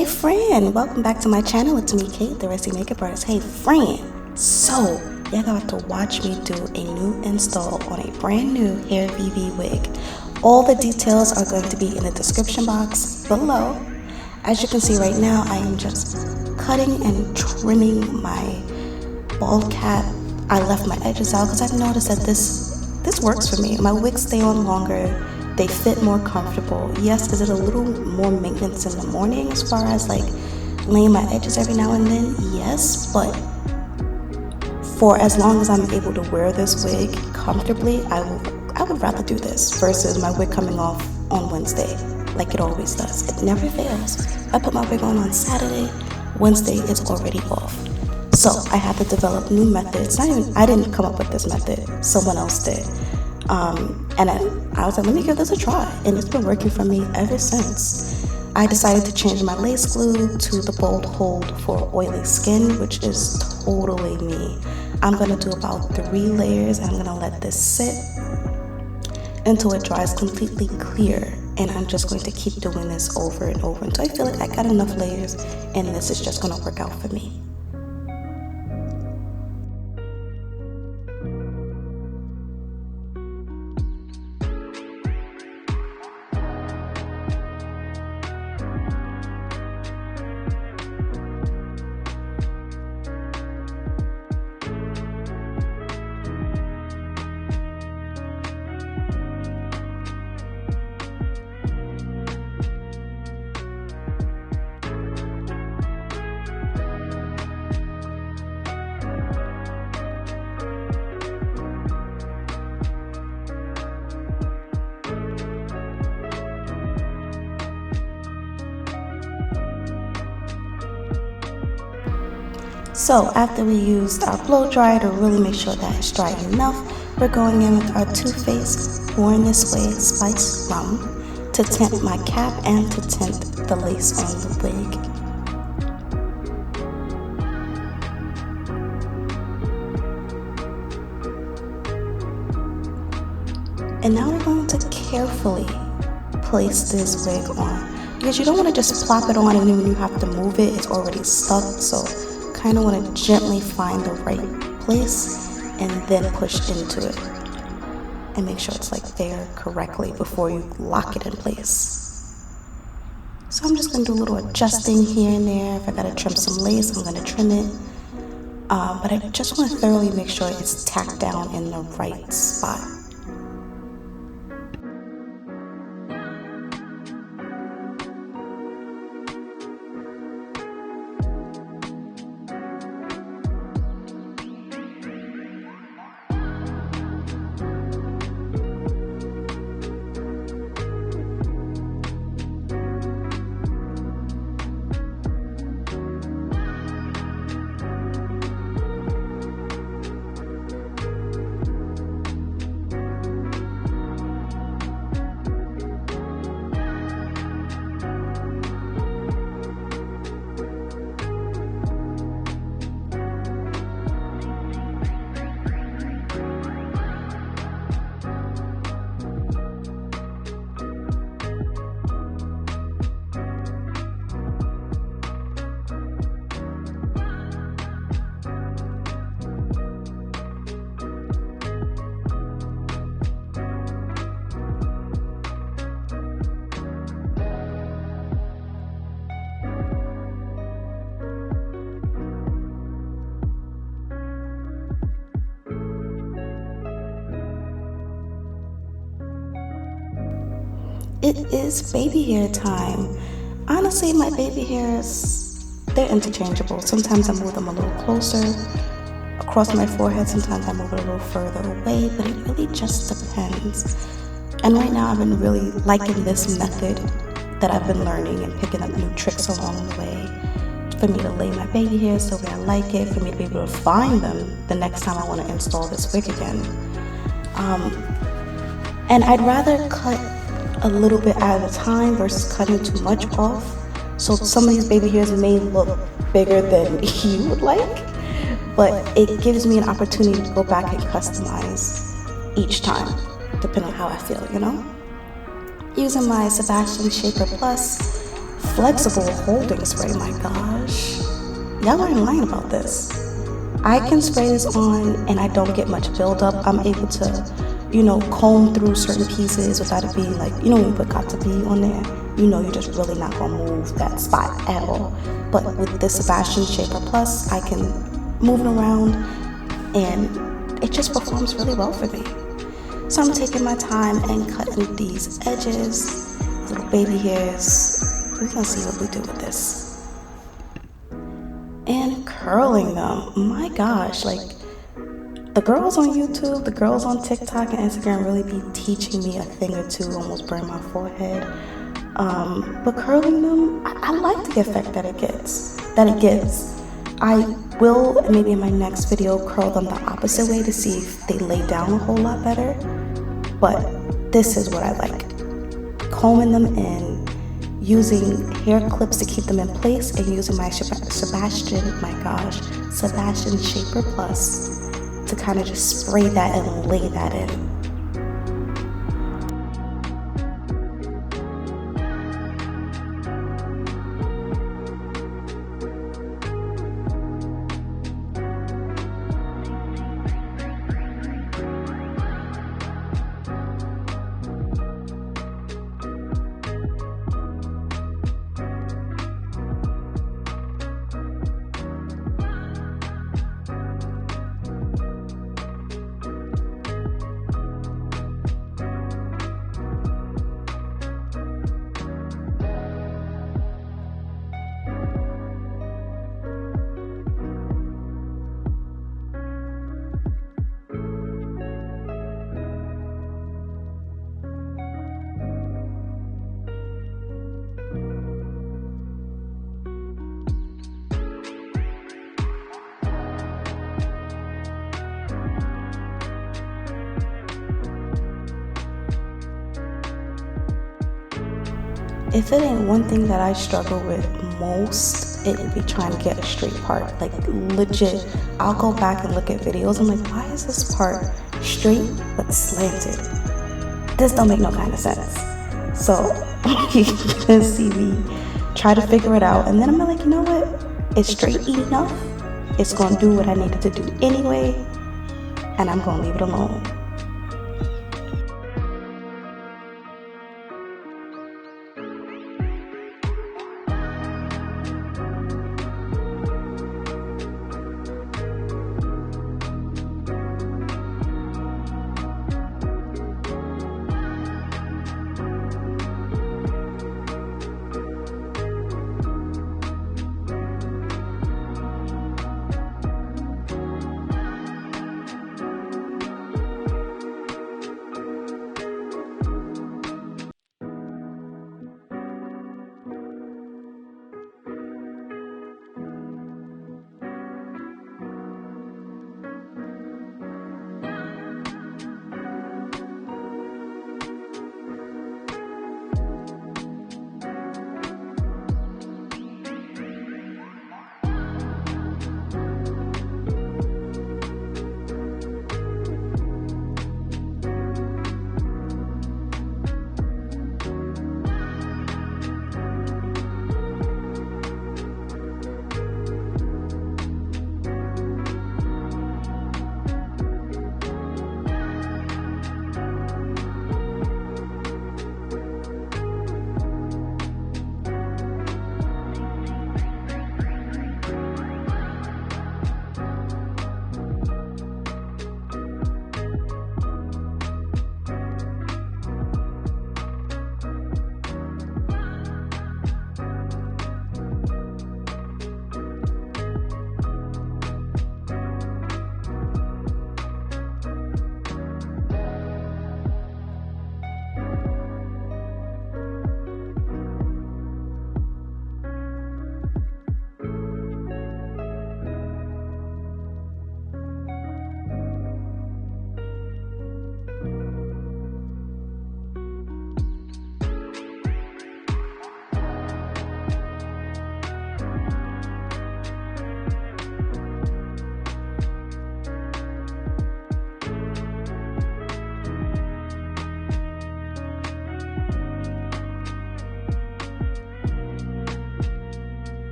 Hey Fran, welcome back to my channel. It's me, Kate, the Rusty Makeup Artist. Hey Fran, so you're about to watch me do a new install on a brand new hair Vivi wig. All the details are going to be in the description box below. As you can see right now, I am just cutting and trimming my bald cap. I left my edges out because I've noticed that this works for me. My wigs stay on longer. They fit more comfortable. Yes, is it a little more maintenance in the morning as far as like laying my edges every now and then? Yes, but for as long as I'm able to wear this wig comfortably, I would rather do this versus my wig coming off on Wednesday like it always does. It never fails. I put my wig on Saturday, Wednesday it's already off. So I had to develop new methods. I didn't come up with this method, someone else did. And I was like, let me give this a try. And it's been working for me ever since. I decided to change my lace glue to the Bold Hold for oily skin, which is totally me. I'm going to do about 3 layers and I'm going to let this sit until it dries completely clear. And I'm just going to keep doing this over and over until I feel like I got enough layers and this is just going to work out for me. So after we used our blow dryer to really make sure that it's dry enough, we're going in with our Too Faced Born This Way Spiced Rum to tint my cap and to tint the lace on the wig. And now we're going to carefully place this wig on because you don't want to just plop it on and then when you have to move it, it's already stuck. So kind of want to gently find the right place and then push into it and make sure it's like there correctly before you lock it in place. So I'm just going to do a little adjusting here and there. If I got to trim some lace, I'm going to trim it. But I just want to thoroughly make sure it's tacked down in the right spot. It is baby hair time. Honestly, my baby hairs, they're interchangeable. Sometimes I move them a little closer across my forehead. Sometimes I move it a little further away, but it really just depends. And right now I've been really liking this method that I've been learning and picking up new tricks along the way for me to lay my baby hairs the way I like it, for me to be able to find them the next time I want to install this wig again. And I'd rather cut a little bit at a time versus cutting too much off. So some of these baby hairs may look bigger than you would like, but it gives me an opportunity to go back and customize each time, depending on how I feel, you know? Using my Sebastian Shaper Plus Flexible holding spray, my gosh. Y'all aren't lying about this. I can spray this on and I don't get much buildup. I'm able to, comb through certain pieces without it being like, when you put got to be on there, you're just really not gonna move that spot at all. But with this Sebastian Shaper Plus, I can move it around and it just performs really well for me. So I'm taking my time and cutting these edges, these little baby hairs. We're gonna see what we do with this. And curling them. My gosh, like the girls on YouTube, the girls on TikTok and Instagram really be teaching me a thing or two, almost burn my forehead. But curling them, I like the effect that it gives. I will, maybe in my next video, curl them the opposite way to see if they lay down a whole lot better. But this is what I like. Combing them in, using hair clips to keep them in place, and using my Sebastian Shaper Plus to kind of just spray that and lay that in. If it ain't one thing that I struggle with most, it would be trying to get a straight part. Like legit, I'll go back and look at videos. I'm like, why is this part straight but slanted? This don't make no kind of sense. So you can see me try to figure it out. And then I'm like, you know what? It's straight enough. It's gonna do what I needed to do anyway. And I'm gonna leave it alone.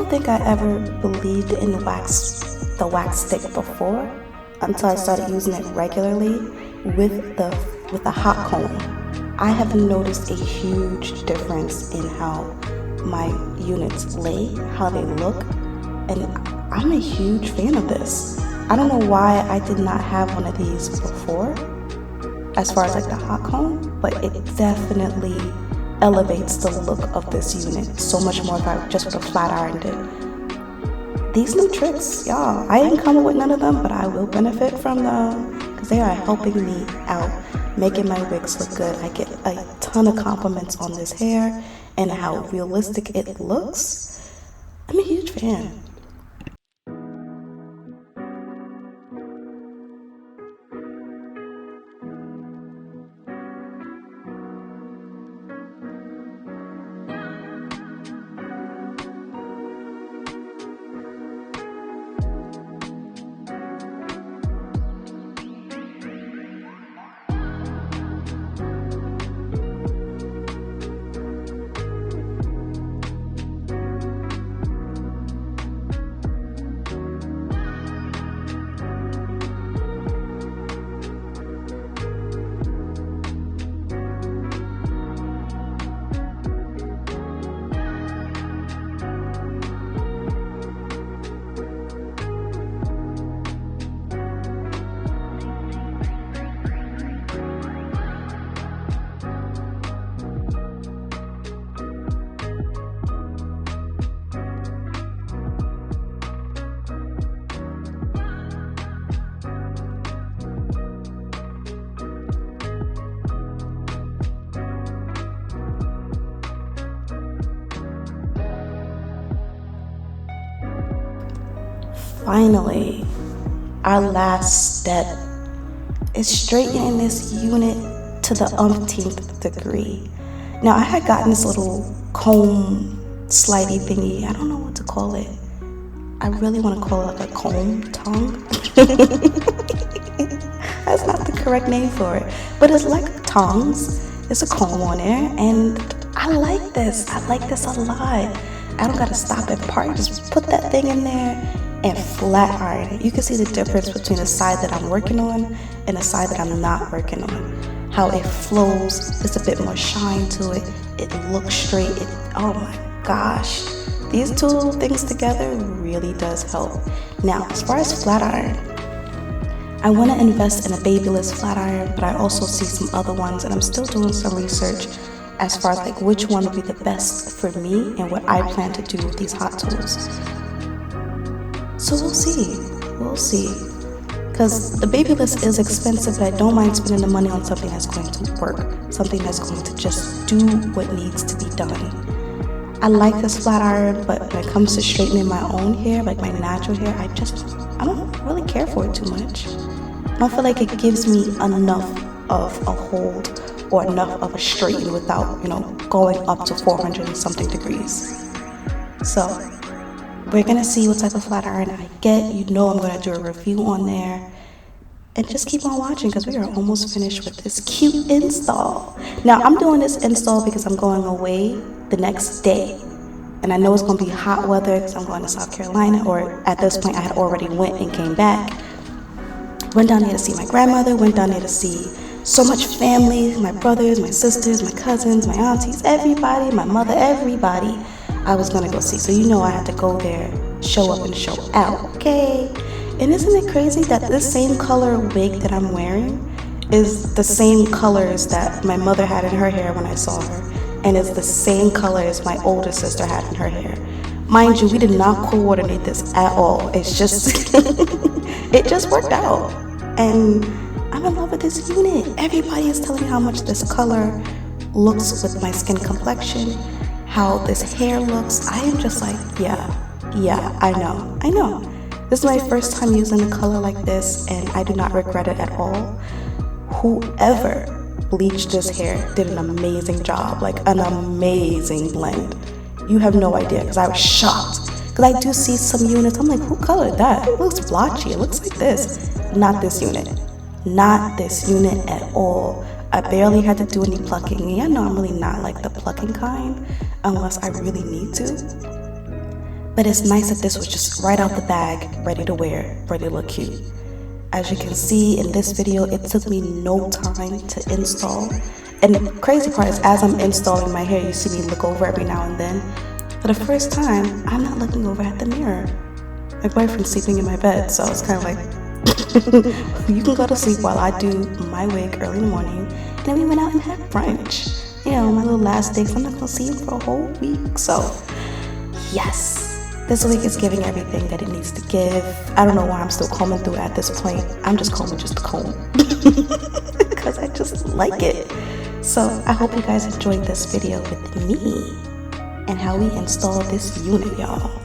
don't think I ever believed in the wax stick before until I started using it regularly with the hot comb. I have noticed a huge difference in how my units lay, how they look, and I'm a huge fan of this. I don't know why I did not have one of these before, as far as like the hot comb, but it definitely elevates the look of this unit so much more if I just would have flat ironed it. These new tricks, y'all, I didn't come up with none of them, but I will benefit from them because they are helping me out, making my wigs look good. I get a ton of compliments on this hair and how realistic it looks. I'm a huge fan. Finally, our last step is straightening this unit to the umpteenth degree. Now, I had gotten this little comb slidey thingy. I don't know what to call it. I really want to call it like a comb tongue. That's not the correct name for it. But it's like tongs. There's a comb on there. And I like this. I like this a lot. I don't got to stop at part. Just put that thing in there and flat iron it. You can see the difference between the side that I'm working on and the side that I'm not working on. How it flows, there's a bit more shine to it. It looks straight. Oh my gosh. These two things together really does help. Now, as far as flat iron, I want to invest in a babyless flat iron, but I also see some other ones, and I'm still doing some research as far as like which one would be the best for me and what I plan to do with these hot tools. So we'll see. Because the babyless is expensive, but I don't mind spending the money on something that's going to work, something that's going to just do what needs to be done. I like this flat iron, but when it comes to straightening my own hair, like my natural hair, I don't really care for it too much. I don't feel like it gives me enough of a hold or enough of a straighten without, going up to 400 and something degrees. So we're gonna see what type of flat iron I get. I'm gonna do a review on there. And just keep on watching because we are almost finished with this cute install. Now, I'm doing this install because I'm going away the next day. And I know it's going to be hot weather because I'm going to South Carolina, or at this point I had already went and came back. Went down there to see my grandmother, went down there to see so much family, my brothers, my sisters, my cousins, my aunties, everybody, my mother, everybody I was going to go see. So I had to go there, show up and show out, okay? And isn't it crazy that this same color wig that I'm wearing is the same colors that my mother had in her hair when I saw her, and it's the same color as my older sister had in her hair. Mind you, we did not coordinate this at all. It's just, it just worked out. And I'm in love with this unit. Everybody is telling me how much this color looks with my skin complexion, how this hair looks. I am just like, yeah, I know. This is my first time using a color like this, and I do not regret it at all. Whoever bleached this hair did an amazing job, like an amazing blend. You have no idea, because I was shocked. Because I do see some units, I'm like, who colored that? It looks blotchy, it looks like this. Not this unit. Not this unit at all. I barely had to do any plucking. I'm really not like the plucking kind, unless I really need to. But it's nice that this was just right out the bag, ready to wear, ready to look cute. As you can see in this video, it took me no time to install. And the crazy part is, as I'm installing my hair, you see me look over every now and then. For the first time, I'm not looking over at the mirror. My boyfriend's sleeping in my bed, so it's kind of like, you can go to sleep while I do my wig early in the morning. And then we went out and had brunch. You know, my little last day, so I'm not going to see him for a whole week. So, yes. This week is giving everything that it needs to give. I don't know why I'm still combing through at this point. I'm just combing just to comb. Because I just like it. So I hope you guys enjoyed this video with me and how we install this unit, y'all.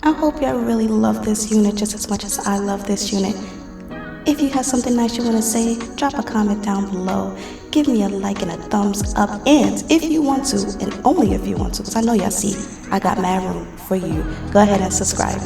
I hope y'all really love this unit just as much as I love this unit. If you have something nice you want to say, drop a comment down below. Give me a like and a thumbs up. And if you want to, and only if you want to, because I know y'all see I got mad room for you, go ahead and subscribe.